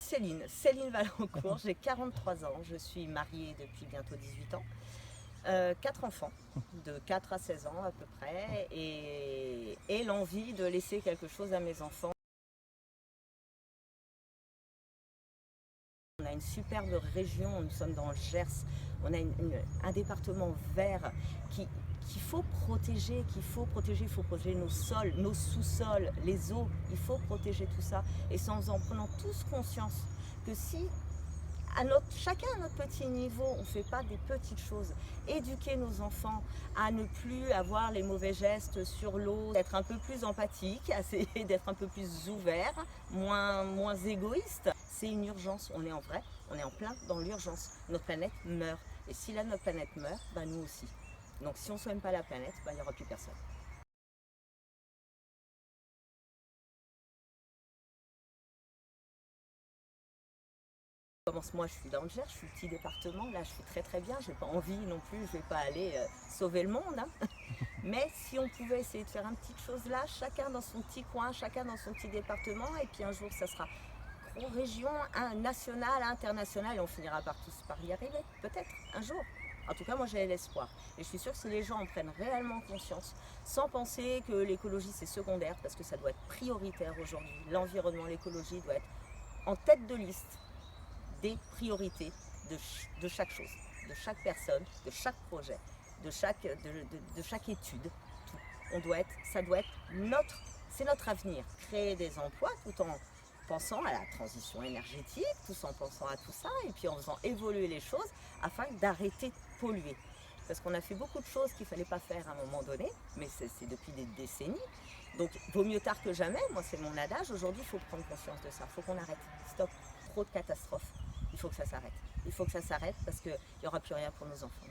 Céline Valancourt, j'ai 43 ans, je suis mariée depuis bientôt 18 ans. 4 enfants, de 4 à 16 ans à peu près, et l'envie de laisser quelque chose à mes enfants. On a une superbe région, nous sommes dans le Gers, on a un département vert qu'il faut protéger, il faut protéger nos sols, nos sous-sols, les eaux, il faut protéger tout ça. Et c'est en prenant tous conscience que si chacun à notre petit niveau, on ne fait pas des petites choses. Éduquer nos enfants à ne plus avoir les mauvais gestes sur l'eau, d'être un peu plus empathique, essayer d'être un peu plus ouvert, moins égoïste. C'est une urgence, on est en plein dans l'urgence. Notre planète meurt. Et si là notre planète meurt, bah nous aussi. Donc si on ne soigne pas la planète, bah, il n'y aura plus personne. Moi je suis dans le Gers, je suis petit département, là je suis très bien, j'ai pas envie non plus, je vais pas aller sauver le monde, hein. Mais si on pouvait essayer de faire une petite chose là, chacun dans son petit coin, chacun dans son petit département, et puis un jour ça sera région, nationale, internationale, et on finira tous par y arriver, peut-être, un jour. En tout cas, moi j'ai l'espoir. Et je suis sûre que si les gens en prennent réellement conscience, sans penser que l'écologie c'est secondaire, parce que ça doit être prioritaire aujourd'hui, l'environnement, l'écologie doit être en tête de liste des priorités de chaque chose, de chaque personne, de chaque projet, de chaque étude. Ça doit être c'est notre avenir. Créer des emplois tout en pensant à la transition énergétique, tout en pensant à tout ça, et puis en faisant évoluer les choses afin d'arrêter de polluer. Parce qu'on a fait beaucoup de choses qu'il ne fallait pas faire à un moment donné, mais c'est depuis des décennies. Donc vaut mieux tard que jamais, moi c'est mon adage, aujourd'hui il faut prendre conscience de ça, il faut qu'on arrête, stop, trop de catastrophes, il faut que ça s'arrête. Il faut que ça s'arrête parce qu'il n'y aura plus rien pour nos enfants.